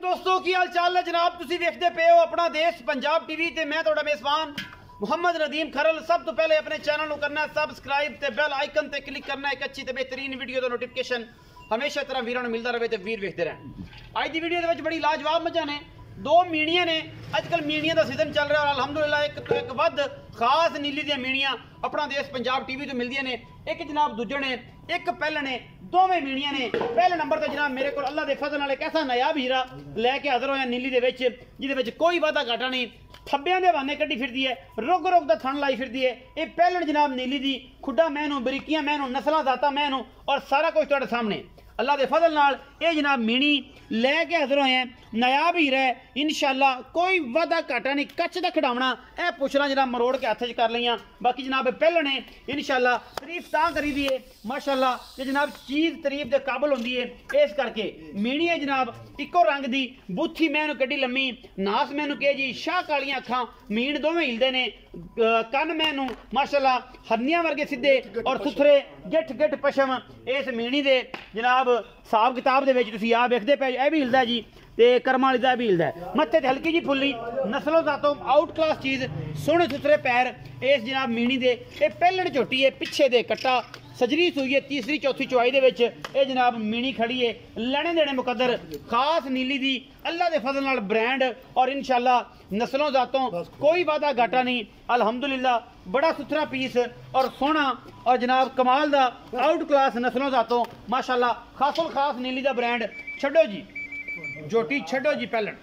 दोस्तों की हाल चाल है जनाब। तुसी देखते पे हो अपना देश पंजाब टीवी ते मैं तुहाडा मेज़बान मुहम्मद नदीम खरल। सब तो पहले अपने चैनल को करना सबसक्राइब ते बेल आइकन ते क्लिक करना एक अच्छी ते बेहतरीन वीडियो का नोटिफिकेशन हमेशा तरह वीरों मिलता रहे तो वीर वेखते रहें। अज की वीडियो के बड़ी लाजवाब मजा ने दो मीणियां ने। अजकल मीणियां का सीजन चल रहा है और अलहमदुलिल्लाह एक तो एक वध खास नीली दी मीणियां अपना देश पंजाब टीवी तो मिलदियां ने। एक जनाब दूजे ने एक पहले ने दोवें मीणियां ने। पहले नंबर पर जनाब मेरे को अल्लाह के फजल नाल एक ऐसा नायाब हीरा लैके हाजिर होया नीली दे विच जिहदे विच कोई वादा घाटा नहीं। थब्बियां दे बहाने कड्डी फिरदी है, रुग रुग दा थन लाई फिरदी है। ये पहले जनाब नीली दी खुड्डा मैनू बरीकियां मैनू नस्लां जाता मैनू और सारा कुछ तुहाडे सामने अल्लाह के फजल नाल ये जनाब मीणी लैके हाजिर होए हैं। नायाब हीरा है इंशाअल्लाह, कोई वादा घाटा नहीं। कच्च दा खिडावना ए पुछना जनाब मरोड़ के हत्थ च कर लियां। बाकी जनाब पहले ने इंशाअल्लाह तारीफ तां करी दी है माशाअल्लाह कि जनाब चीज़ तारीफ दे काबल होंदी है। इस करके मीणी है जनाब इको रंग दी बूथी मैनू कड्डी लम्मी नास मैनू कहे जी शाह कालियां अखां मीण दोवें हिलदे ने। कन मैनू माशाअल्लाह हरनियां वर्गे सीधे और सुथरे गिठ गिठ पशम इस मीणी दे जनाब हिसाब किताब दे विच तुसीं आ वेखदे पे ए भी हिलदा है जी ते कर्मा वाली दा भी हिलदा है। मत्थे ते हल्की जी फुल्ली नस्लों जातों आउट क्लास चीज़ सोहने सुथरे पैर इस जनाब मीणी दे। ये पहलण झोटी है पिछे दे कट्टा सजरी सूई है तीसरी चौथी चौई दे विच ये जनाब मीणी खड़ी है। लैने देने मुकद्दर खास नीली दी अल्लाह के फजल नाल ब्रांड और इंशाअल्लाह नस्लों जातों कोई वादा घाटा नहीं। अल्हम्दुलिल्लाह बड़ा सुथरा पीस और सोहना और जनाब कमाल दा आउट क्लास नस्लों जातों माशाअल्लाह खासुल खास नीली दा ब्रांड। छड्डो जी जोटी छड्डो जी पहलन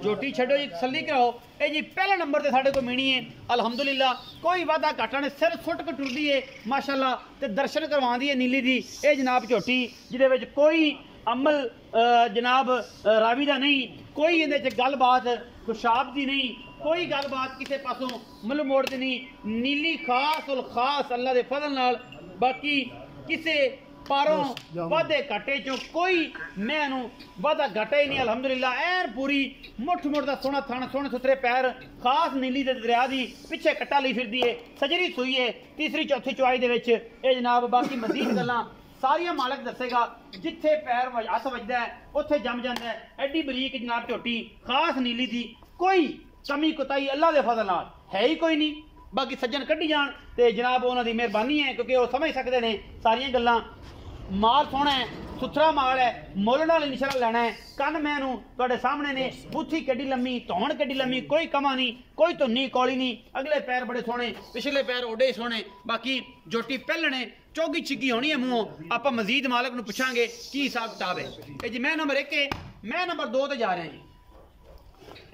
जोटी छड्डो जी तसल्ली कराओ। ये जी पहले नंबर ते साडे को मीणी है अल्हम्दुलिल्लाह कोई वादा घाटा ने सिर सुट के टुरदी है माशाअल्लाह ते दर्शन करवांदी है नीली दी। ये जनाब झोटी जिहदे विच कोई अमल जनाब रावी दा नहीं, कोई इहदे च गलबात खुशाब दी नहीं, कोई गलबात किसी पासों मुल मोड़ दी नहीं। नीली खास उल खास अल्लाह के फजल नाल बाकी किसी पारों वादे घाटे चो कोई मैनू वादा घाटा ही नहीं। अल्हम्दुलिल्लाह ऐन पूरी मुठ मुठ दा सोहना थन सोहने सुथरे पैर खास नीली दे दरिया दी पिछे कट्टा ली फिरदी है सजरी सूई है तीसरी चौथी चौई दे विच ये जनाब। बाकी मजीद गल्लां सारियां मालक दसेगा जिथे पैर हथ वजदा है उत्थे जम जांदा है। एडी बरीक जनाब झोटी खास नीली दी कोई कमी कोताही अल्लाह के फजल नाल है ही कोई नहीं। बाकी सज्जन कड्डी जान ते जनाब उन्हां दी मेहरबानी है क्योंकि वो समझ सकते हैं सारियां गल्लां। माल सोहना है सुथरा माल है मुल नाल इंशाअल्लाह लेना है। कन मैनू तुहाडे सामने ने बूथी कड्डी लम्मी धौण कड्डी लम्मी कोई कमा नहीं कोई धुन्नी कौली नहीं। अगले पैर बड़े सोहने पिछले पैर ओडे सोहने। बाकी जोटी पहलने चौगी चिग्गी होनी है मूँहों। आप मजीद मालक नूं पुछांगे की हिसाब किताब है। ये जी मैं नंबर 1 है मैं नंबर 2 ते जा रहा जी।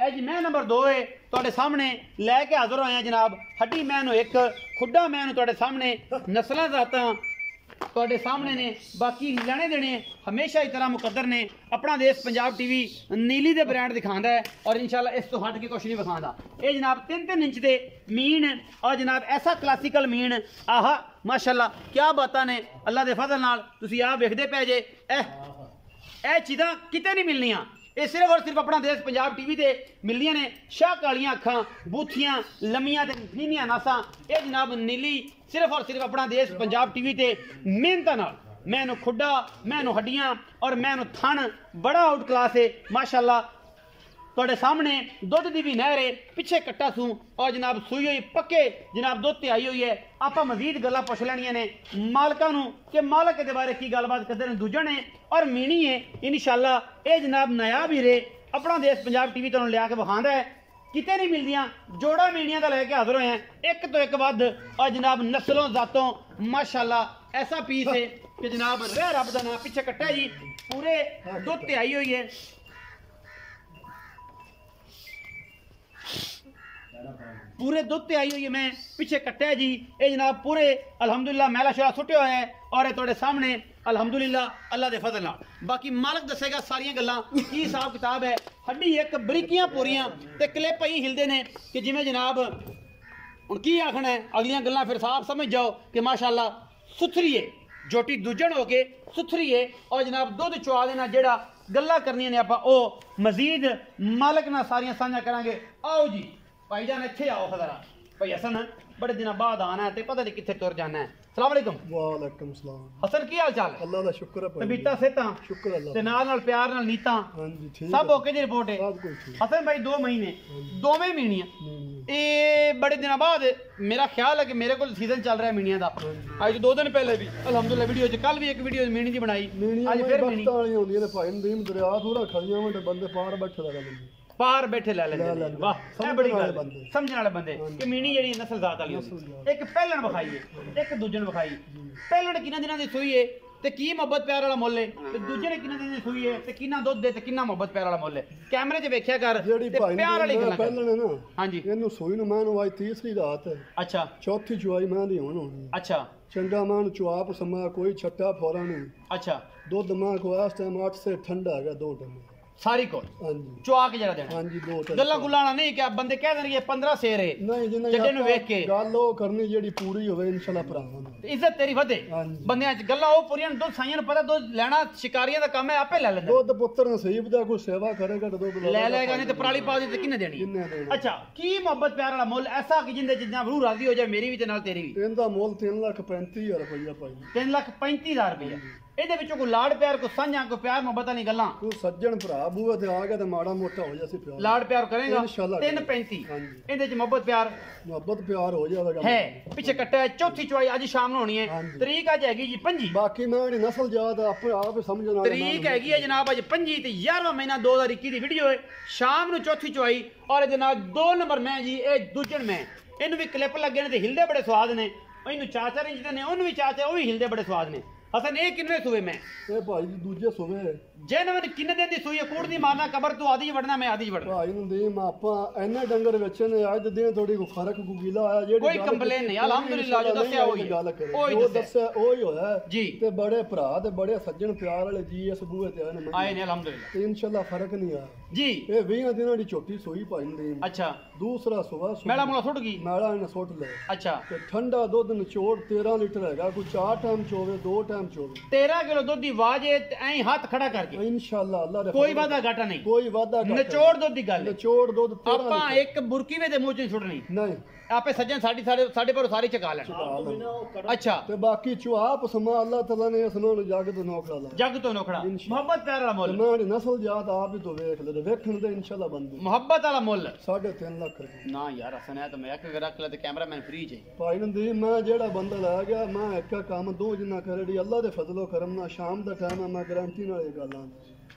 ए जी मैं नंबर 2 है तुहाडे सामने लैके हाजिर होया जनाब। हड्डी मैनू एक खुड्डा मैनू तुहाडे सामने नस्लां जातां तुहाडे सामने ने। बाकी लेने देने हमेशा ही तरह मुकद्दर ने। अपना देश पंजाब टीवी नीली दे ब्रांड दिखांदा है और इंशाअल्लाह इस तो हट के कुछ नहीं दिखांदा। ये जनाब 3-3 इंच दे मीन और जनाब ऐसा क्लासिकल मीन आहा माशाअल्लाह क्या बातां ने अल्लाह दे फजल नाल। तुसीं आ वेखदे पै जे ए चीज़ां किते नहीं मिलनियां। ये सिर्फ और सिर्फ अपना देश पंजाब टीवी ते मिलदियां ने। शाह कालियां अखां बूथियां लम्मियां ते फीनियां नासां ये जनाब नीली सिर्फ और सिर्फ अपना देश पंजाब टीवी ते मेहनत नाल मैनू खुड्डा मैनू हड्डियां और मैनू थन बड़ा आउट क्लास है माशाअल्लाह। तुहाडे सामने दुध दी भी नहर है पिछे कट्टा सूं और जनाब सूई हुई पक्के जनाब दुध ते आई हुई है। आप मजीद गल्लां पुछ लैनियां ने मालकां नूं कि मालक के बारे की गलबात करदे ने दूजे ने और मीणी है इंशाअल्लाह। ये जनाब नायाब हीरे अपना देश पंजाब टीवी तुहानूं लिया के विखांदा है किते नहीं मिलदियां। जोड़ा मीणियां दा लैके हाजिर होए हैं एक तो एक वध और जनाब नस्लों जातों माशाअल्लाह ऐसा पीस है कि जनाब रह रब दा नां पिछे कट्टा जी पूरे दुध ते आई हुई है। पूरे दुध ते आई हुई है मैं पिछे कट्टा जी ये जनाब पूरे अल्हम्दुलिल्लाह मैला शोला सुट्टिया है और ये तुहाडे सामने अल्हम्दुलिल्लाह अल्लाह दे फजल नाल। बाकी मालक दसेगा सारियां गल्लां की हिसाब किताब है। हड्डी एक बरीकियां पूरियां ते क्लिप ही हिलदे ने कि जिवें जनाब हुण की आखना है अगलियां गल्लां फिर साफ समझ जाओ कि माशाअल्लाह सुथरी है जोटी दूजण हो के सुथरी है और जनाब दुध चुआ देना जेड़ा गल्लां करनियां ने आपां ओ मजीद मालक नाल सारियां सांझा करांगे। आओ जी भाईजान इत्थे आओ जरा भाई हसन बड़े दिनों बाद आना है तो पता नहीं कित्थे तुर जाना है। ਸਲਾਮ ਅਲੈਕੁਮ। ਵਾਲੇਕੁਮ ਸਲਾਮ। ਹਸਨ ਕੀ ਹਾਲ ਚਾਲ ਹੈ? ਅੱਲਾ ਦਾ ਸ਼ੁਕਰ ਹੈ ਭਾਈ। ਤਬੀਤਾ ਸਿਹਤਾਂ ਸ਼ੁਕਰ ਅੱਲਾ ਤੇ ਨਾਲ ਪਿਆਰ ਨਾਲ ਨੀਤਾਂ ਹਾਂਜੀ ਠੀਕ ਸਭ ਓਕੇ ਦੀ ਰਿਪੋਰਟ ਹੈ। ਸਭ ਕੁਝ ਠੀਕ। ਹਸਨ ਭਾਈ 2 ਮਹੀਨੇ ਦੋਵੇਂ ਮਹੀਨੀਆਂ ਇਹ ਬੜੇ ਦਿਨਾਂ ਬਾਅਦ ਮੇਰਾ ਖਿਆਲ ਹੈ ਕਿ ਮੇਰੇ ਕੋਲ ਸੀਜ਼ਨ ਚੱਲ ਰਿਹਾ ਮੀਣੀਆਂ ਦਾ। ਅੱਜ 2 ਦਿਨ ਪਹਿਲੇ ਵੀ ਅਲਹਮਦੁਲਿਲਾ ਵੀਡੀਓ ਚ ਕੱਲ ਵੀ ਇੱਕ ਵੀਡੀਓ ਮੀਣੀ ਦੀ ਬਣਾਈ, ਅੱਜ ਫਿਰ ਮੀਣੀ ਵਾਲੀਆਂ ਹੁੰਦੀਆਂ ਨੇ ਭਾਈ ਨਦੀਮ ਦਰਿਆ ਥੋੜਾ ਖੜੀਆਂ ਵੰਡੇ ਬੰਦੇ ਪਾਰ ਬੈਠੇ ਲਗਾ ਬੰਦੇ ਪਾਰ ਬੈਠੇ ਲੈ ਲੈਂਦੇ ਨੇ। ਵਾਹ ਇਹ ਬੜੀ ਗੱਲ ਹੈ। ਸਮਝਣ ਵਾਲੇ ਬੰਦੇ ਕਿ ਮੀਣੀ ਜਿਹੜੀ ਨਸਲ ਜ਼ਾਤ ਵਾਲੀ ਹੁੰਦੀ। ਇੱਕ ਪਹਿਲਣ ਵਿਖਾਈਏ, ਇੱਕ ਦੂਜਣ ਵਿਖਾਈ। ਪਹਿਲਣ ਕਿੰਨਾ ਦਿਨਾਂ ਦੀ ਸੂਈ ਹੈ ਤੇ ਕੀ ਮੁਹੱਬਤ ਪਿਆਰ ਵਾਲਾ ਮੁੱਲ ਹੈ, ਤੇ ਦੂਜੇ ਨੇ ਕਿੰਨਾ ਦਿਨਾਂ ਦੀ ਸੂਈ ਹੈ ਤੇ ਕਿੰਨਾ ਦੁੱਧ ਦੇ ਤੇ ਕਿੰਨਾ ਮੁਹੱਬਤ ਪਿਆਰ ਵਾਲਾ ਮੁੱਲ ਹੈ। ਕੈਮਰੇ 'ਚ ਵੇਖਿਆ ਕਰ ਜਿਹੜੀ ਤੇ ਪਿਆਰ ਵਾਲੀ ਗੱਲ ਪਹਿਲਣ ਹੈ ਨਾ। ਹਾਂਜੀ ਇਹਨੂੰ ਸੂਈ ਨੂੰ ਮੈਂ ਨੂੰ ਅੱਜ ਤੀਸਰੀ ਰਾਤ ਹੈ। ਅੱਛਾ ਚੌਥੀ ਚੁਆਈ ਮੈਂ ਦੀ ਹੁਣ ਹੋਣੀ। ਅੱਛਾ ਚੰਗਾ ਮਾਂ ਨੂੰ ਚੁਆਪ ਸਮਾ ਕੋਈ ਛੱਟਾ ਫੋਰਾ ਨਹੀਂ। ਅੱਛਾ ਦੁੱਧ ਮਾਂ ਕੋ ਇਸ ਟਾਈਮ 8 ਸੇ ਠੰਡਾ ਹੈਗਾ 2 ਟਾਈਮ ਸਾਰੀ ਕੋਲ ਹਾਂਜੀ ਚੁਆ ਕੇ ਜਰਾ ਦੇਣਾ। ਹਾਂਜੀ 2 ਟਾਈਮ ਗੱਲਾਂ ਗੁੱਲਾਣਾ ਨਹੀਂ ਕਿ ਬੰਦੇ ਕਹਿ ਦੇਣਗੇ 15 ਸ਼ੇਰ ਹੈ ਨਹੀਂ ਜਿੰਨਾ ਚੱਡੇ ਨੂੰ ਵੇਖ ਕੇ ਗੱਲ ਉਹ ਕਰਨੀ ਜਿਹੜੀ ਪੂਰੀ ਹੋਵੇ ਇਨਸ਼ਾਅੱਲਾ ਭਰਾਵਾਂ ਨੂੰ। ਤੇ ਇੱਜ਼ਤ ਤੇਰੀ ਵਧੇ ਹਾਂਜੀ। ਬੰਦਿਆਂ 'ਚ ਗੱਲਾਂ ਉਹ ਪੂਰੀਆਂ ਦੁੱਧ ਸਾਈਆਂ ਨੂੰ ਪਤਾ ਦੁੱਧ ਲੈਣਾ ਸ਼ਿਕਾਰੀਆਂ ਦਾ ਕੰਮ ਹੈ, ਆਪੇ ਲੈ ਲੈਂਦੇ ਦੁੱਧ ਪੁੱਤਰ ਨਸੀਬ ਦਾ ਕੋਈ ਸੇਵਾ ਕਰੇਗਾ ਤਾਂ ਦੁੱਧ ਲੈ ਲੈਗਾ ਨਹੀਂ ਤੇ ਪਰਾਲੀ ਪਾ ਦੇ ਤੇ ਕਿੰਨੇ ਦੇਣੀ ਕਿੰਨੇ ਦੇਣਾ। ਅੱਛਾ ਕੀ ਮੁਹੱਬਤ ਪਿਆਰ ਵਾਲਾ ਮੁੱਲ ਐਸਾ ਕਿ ਜਿੰਦੇ ਜਿੰਨਾ ਰੂਹ ਰਾਜ਼ੀ ਹੋ ਜਾਏ ਮੇਰੀ ਵੀ ਤੇ ਨਾਲ ਤੇਰੀ ਵੀ। ਇਹਦਾ ਮੁੱਲ 3,35,000 ਰੁਪਇਆ ਭਾਈ। 3,35,000 ਰੁਪਇਆ। ਇਹਦੇ ਵਿੱਚੋਂ ਕੋਈ ਲਾੜ ਪਿਆਰ ਕੋਈ ਸਾਂਝਾ ਕੋਈ ਪਿਆਰ ਮੁਹੱਬਤ ਵਾਲੀ ਗੱਲਾਂ ਤੂੰ ਸੱਜਣ ਭਰਾ ਬੂਹੇ ਤੇ ਆ ਗਿਆ ਤੇ ਮਾੜਾ ਮੋਟਾ ਹੋ ਜਾਸੀ ਪਿਆਰ ਲਾੜ ਪਿਆਰ ਕਰੇਗਾ। ਇਨਸ਼ਾਅੱਲਾ 3,35 ਹਾਂਜੀ। ਇਹਦੇ ਚ ਮੁਹੱਬਤ ਪਿਆਰ ਮੁਹੱਬਤ ਪਿਆਰ ਹੋ ਜਾਵੇਗਾ ਹੈ। ਪਿੱਛੇ ਕੱਟਿਆ ਚੌਥੀ ਚੁਆਈ ਅੱਜ ਸ਼ਾਮ ਨੂੰ ਹੋਣੀ ਹੈ। ਹਾਂਜੀ। ਤਰੀਕ ਅੱਜ ਹੈਗੀ ਜੀ 25। ਬਾਕੀ ਮੈਂ ਜਿਹੜੀ ਨਸਲ ਯਾਦ ਆਪੇ ਆਪ ਸਮਝਣ ਵਾਲਾ ਤਰੀਕ ਹੈਗੀ ਹੈ ਜਨਾਬ ਅੱਜ 25 ਤੇ 11ਵਾਂ ਮਹੀਨਾ 2021 ਦੀ ਵੀਡੀਓ ਹੈ। ਸ਼ਾਮ ਨੂੰ ਚੌਥੀ ਚੁਆਈ ਔਰ ਇਹਦੇ ਨਾਲ 2 ਨੰਬਰ ਮੈਂ ਜੀ ਇਹ ਦੂਜਣ ਮੈਂ। ਇਹਨੂੰ ਵੀ ਕਲਿੱਪ ਲੱਗੇ ਨੇ ਤੇ ਹਿਲਦੇ ਬੜੇ ਸਵਾਦ ਨੇ। ਇਹਨੂੰ ਚਾਚਾ ਰਿੰਜਦੇ ਨੇ, ਉਹਨੂੰ ਵੀ ਚਾਚਾ, ਉਹ ਵੀ ਹਿਲਦੇ ਬੜੇ ਸਵਾਦ ਨੇ। ਹਸਨ ਇਹ ਕਿੰਨੇ ਸੂਏ ਮੈਂ ਇਹ ਭਾਈ ਜੀ ਦੂਜੇ ਸੂਵੇ ਜੈਨਵਨ ਕਿੰਨੇ ਦਿਨ ਦੀ ਸੂਈ ਹੈ। ਕੂੜ ਦੀ ਮਾਰਨਾ ਕਬਰ ਤੋਂ ਆਦੀ ਵੜਨਾ ਮੈਂ ਆਦੀ ਵੜਨਾ। ਭਾਈ ਨੂੰ ਦੇ ਆਪਾਂ ਇੰਨੇ ਡੰਗਰ ਵੇਚੇ ਨੇ ਅੱਜ ਦੇ ਦਿਨ ਥੋੜੀ ਕੋ ਫਰਕ ਕੋ ਗੀਲਾ ਆਇਆ ਜਿਹੜੀ ਕੋਈ ਕੰਪਲੇਨ ਨਹੀਂ ਅਲਹਮਦੁਲਿਲਾ ਜੋ ਦੱਸਿਆ ਹੋਈ ਉਹ ਦੱਸਿਆ ਉਹੀ ਹੋਇਆ ਜੀ। ਤੇ ਬੜੇ ਭਰਾ ਤੇ ਬੜੇ ਸੱਜਣ ਪਿਆਰ ਵਾਲੇ ਜੀ ਇਸ ਬੂਹੇ ਤੇ ਆਏ ਨੇ ਅਲਹਮਦੁਲਿਲਾ ਤੇ ਇਨਸ਼ਾਅੱਲਾ ਫਰਕ ਨਹੀਂ ਆਇਆ ਜੀ। ਇਹ 20 ਦਿਨਾਂ ਦੀ ਛੋਟੀ ਸੂਈ ਭਾਈ ਨੂੰ। ਅੱਛਾ ਦੂਸਰਾ ਸੁਬਾ ਮੈਲਾ ਮੁਲਾ ਸੁੱਟ ਗਈ। ਨਾਲਾ ਇਹਨੇ ਸੁੱਟ ਲਿਆ। ਅੱਛਾ ਤੇ ਠੰਡਾ ਦੁੱਧ ਨਿਚੋੜ 13 ਲੀਟਰ ਹੈਗਾ। ਕੋਈ 4 ਟਾਈਮ ਚੋਵੇ 2 ਟਾਈਮ ਚੋਵੇ 13 ਕਿਲੋ ਦੁੱਧ ਦੀ ਆਵਾਜ਼ ਐ ਹੱਥ ਖੜਾ ਕਰਕੇ ਇਨਸ਼ਾਅੱਲਾ ਅੱਲਾ ਦੇ ਕੋਈ ਵਾਦਾ ਘਾਟਾ ਨਹੀਂ, ਕੋਈ ਵਾਦਾ ਨਿਚੋੜ ਦੁੱਧ ਦੀ ਗੱਲ ਹੈ। ਨਿਚੋੜ ਦੁੱਧ 13 ਆਪਾਂ ਇੱਕ ਬੁਰਕੀ ਵੇ ਦੇ ਮੂੰਹ ਚ ਨਹੀਂ ਸੁੱਟਣੀ। ਨਹੀਂ ਆਪੇ ਸੱਜਣ ਸਾਡੇ ਪਰ ਸਾਰੇ ਚਕਾ ਲੈਣ। ਅੱਛਾ ਤੇ ਬਾਕੀ ਚੁਆਪ ਸਮਾ ਅੱਲਾਹ ਤਾਲਾ ਨੇ ਇਸ ਨੂੰ ਜੱਗ ਤੋਂ ਨੋਖੜਾ ਲਾ ਜੱਗ ਤੋਂ ਨੋਖੜਾ ਮੁਹੱਬਤ ਪਿਆਰ ਵਾਲਾ ਮੁੱਲ। ਮੈਂ ਨਸਲ ਯਾਦ ਆਪ ਹੀ ਤੋਂ ਵੇਖ ਲੈ ਵੇਖਣ ਦੇ ਇਨਸ਼ਾਅੱਲਾ ਬੰਦੇ ਮੁਹੱਬਤ ਵਾਲਾ ਮੁੱਲ 3.5 ਲੱਖ ਰੁਪਏ ਨਾ ਯਾਰ ਹਸਨ ਹੈ ਤਾਂ ਮੈਂ ਇੱਕ ਰੱਖ ਲੈ ਤੇ ਕੈਮਰਾਮੈਨ ਫ੍ਰੀ ਚ ਭਾਈ ਨਦੀਮ ਮੈਂ ਜਿਹੜਾ ਬੰਦਾ ਲੈ ਗਿਆ ਮੈਂ ਇੱਕ ਕੰਮ 2 ਜਿੰਨਾ ਕਰੜੀ ਅੱਲਾਹ ਦੇ ਫਜ਼ਲੋ ਕਰਮ ਨਾਲ ਸ਼ਾਮ ਦਾ ਟਾਈਮ ਹੈ ਮੈਂ ਗਾਰੰਟੀ ਨਾਲ ਇਹ ਗੱਲਾਂ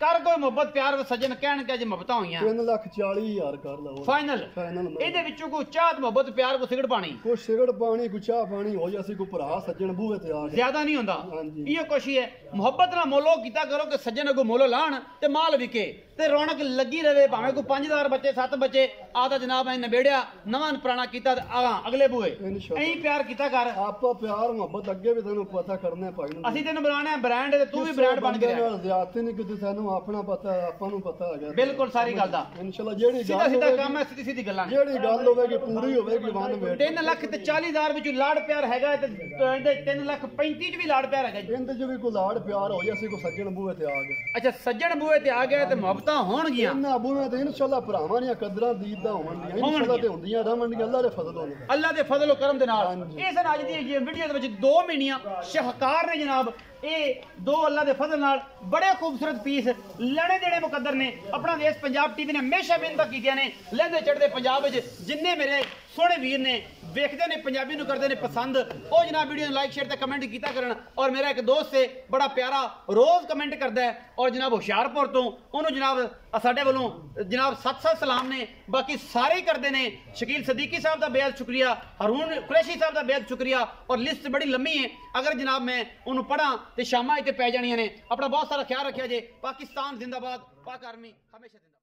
ਕਰ ਕੋਈ ਮੁਹੱਬਤ ਪਿਆਰ ਵਿੱਚ ਸੱਜਣ ਕਹਿਣ ਕਿ ਅੱਜ ਮੁਹੱਬਤਾਂ ਹੋਈਆਂ 3,40,000 ਕਰ ਲਓ ਫਾਈਨਲ। ਫਾਈਨਲ ਇਹਦੇ ਵਿੱਚੋਂ ਕੋਈ ਚਾਹਤ ਮੁਹੱਬਤ ਪਿਆਰ ਕੋ ਸਿਗੜ ਪਾਣੀ ਕੋਈ ਸਿਗੜ ਪਾਣੀ ਕੋਈ ਚਾਹ ਪਾਣੀ ਹੋ ਜਾਸੀ ਕੋਈ ਭਰਾ ਸੱਜਣ ਬੂਹੇ ਤੇ ਆ ਗਿਆ ਜ਼ਿਆਦਾ ਨਹੀਂ ਹੁੰਦਾ। ਹਾਂਜੀ। ਇਹ ਕੋਸ਼ਿਸ਼ ਹੈ ਮੁਹੱਬਤ ਨਾਲ ਮੋਲੋ ਕੀਤਾ ਕਰੋ ਕਿ ਸੱਜਣ ਅਗੋ ਮੋਲੋ ਲਾਣ ਤੇ ਮਾਲ ਵਿਕੇ ਤੇ ਰੌਣਕ ਲੱਗੀ ਰਵੇ। ਭਾਵੇਂ ਕੋਈ 5000 ਬੱਚੇ 7 ਬੱਚੇ ਆਦਾ ਜਨਾਬ ਐ ਨਵੇੜਿਆ ਨਵਾਂ ਪੁਰਾਣਾ ਕੀਤਾ ਤੇ ਅਗਲੇ ਬੂਹੇ ਇਨਸ਼ਾਅੱਲਾ ਐਂ ਪਿਆਰ ਕੀਤਾ ਕਰ। ਆਪਾਂ ਪਿਆਰ ਮੁਹੱਬਤ ਅੱਗੇ ਵੀ ਤੈਨੂੰ ਪਤਾ ਕਰਨਾ ਭਾਈ ਨੂੰ। ਅਸੀਂ ਤੈਨੂੰ ਬਣਾਉਣਾ ਬ੍ਰਾਂਡ ਤੇ ਤੂੰ ਵੀ ਬ੍ਰਾਂਡ ਬਣ ਕੇ ਰਹਿ। ਜ਼ਿਆਦਤੀ ਨਹੀਂ ਕਿਤੇ ਤੈਨੂੰ ਆਪਣਾ ਪਤਾ ਆਪਾਂ ਨੂੰ ਪਤਾ ਹੈਗਾ ਬਿਲਕੁਲ ਸਾਰੀ ਗੱਲ ਦਾ ਇਨਸ਼ਾਅੱਲਾ ਜਿਹੜੀ ਸਿੱਧਾ ਸਿੱਧਾ ਕੰਮ ਹੈ, ਸਿੱਧੀ ਸਿੱਧੀ ਗੱਲਾਂ ਨੇ। ਜਿਹੜੀ ਗੱਲ ਹੋਵੇਗੀ ਪੂਰੀ ਹੋਵੇਗੀ ਵਨ ਵੇਟ 3,40,000 ਵਿੱਚੋਂ ਲਾੜ ਪਿਆਰ ਹੈਗਾ ਤੇ ਇਹਦੇ 3,35,000 ਚ ਵੀ ਲਾੜ ਪਿਆਰ ਹੈਗਾ ਜੀ। ਇਹਦੇ ਚ ਵੀ ਕੋਈ ਲਾੜ ਪਿਆਰ ਹੋ ਜਾਸੀ ਕੋਈ ਸੱਜਣ ਬੂਹੇ ਤੇ ਆ ਗਿਆ। ਅੱਛਾ ਸੱਜਣ ਬੂਹੇ ਤੇ ਆ ਗਿਆ ਤੇ ਮੁਹੱਬਤਾਂ ਹੋਣਗੀਆਂ। ਇਹਨਾਂ ਬੂਹੇ ਤੇ ਇਨਸ਼ਾਅੱਲਾ ਭਰਾਵਾਂ ਦੀਆਂ ਕਦਰਾਂ ਦੀਦ ਦਾ ਹੋਣਗੀਆਂ ਇਨਸ਼ਾਅੱਲਾ ਤੇ ਹੁੰਦੀਆਂ ਰਵਣਗੀਆਂ ਅੱਲਾਹ ਦੇ ਫਜ਼ਲ ਹੋਣ। ਅੱਲਾਹ ਦੇ ਫਜ਼ਲ ਕਰਮ ਦੇ ਨਾਲ ਇਸ ਅੱਜ ਦੀ ਵੀਡੀਓ ਦੇ ਵਿੱਚ 2 ਮਹੀਨੀਆਂ ਸ਼ਾਹਕਾਰ ਨੇ ਜਨਾਬ। ਇਹ 2 ਅੱਲਾਹ ਦੇ ਫਜ਼ਲ ਨਾਲ ਬੜੇ ਖੂਬਸੂਰਤ ਪੀਸ ਲੈਣੇ ਦੇਣੇ ਮੁਕੱਦਰ ਨੇ। ਆਪਣਾ ਦੇਸ਼ ਪੰਜਾਬ ਟੀਵੀ ਨੇ ਹਮੇਸ਼ਾ ਮਿਹਨਤਾਂ ਕੀਤੀਆਂ ਨੇ। ਲਹਿੰਦੇ ਚੜ੍ਹਦੇ ਪੰਜਾਬ ਵਿੱਚ ਜਿੰਨੇ ਮੇਰੇ ਸੋਹਣੇ ਵੀਰ ਨੇ ਵੇਖਦੇ ਨੇ ਪੰਜਾਬੀ ਨੂੰ ਕਰਦੇ ਨੇ ਪਸੰਦ ਉਹ ਜਨਾਬ ਵੀਡੀਓ ਨੂੰ ਲਾਈਕ ਸ਼ੇਅਰ ਤੇ ਕਮੈਂਟ ਕੀਤਾ ਕਰਨ। ਔਰ ਮੇਰਾ ਇੱਕ ਦੋਸਤ ਹੈ ਬੜਾ ਪਿਆਰਾ ਰੋਜ਼ ਕਮੈਂਟ ਕਰਦਾ ਹੈ ਔਰ ਜਨਾਬ ਹੁਸ਼ਿਆਰਪੁਰ ਤੋਂ ਉਹਨੂੰ ਜਨਾਬ ਸਾਡੇ ਵੱਲੋਂ ਜਨਾਬ 7 ਸਲਾਮ ਨੇ। ਬਾਕੀ ਸਾਰੇ ਹੀ ਕਰਦੇ ਨੇ। ਸ਼ਕੀਲ ਸਦੀਕੀ ਸਾਹਿਬ ਦਾ ਬੇहद ਸ਼ੁਕਰੀਆ, ਹरून ਕੁਰੈਸ਼ੀ ਸਾਹਿਬ ਦਾ ਬੇहद ਸ਼ੁਕਰੀਆ। ਔਰ ਲਿਸਟ ਬੜੀ ਲੰਮੀ ਹੈ, ਅਗਰ ਜਨਾਬ ਮੈਂ ਉਹਨੂੰ ਪੜਾਂ ਤੇ ਸ਼ਾਮਾਂ ਇੱਥੇ ਪੈ ਜਾਣੀਆਂ ਨੇ। ਆਪਣਾ ਬਹੁਤ ਸਾਰਾ ਖਿਆਲ ਰੱਖਿਆ ਜੇ। ਪਾਕਿਸਤਾਨ ਜ਼ਿੰਦਾਬਾਦ, ਪਾਕ ਆਰਮੀ ਹਮੇਸ਼ਾ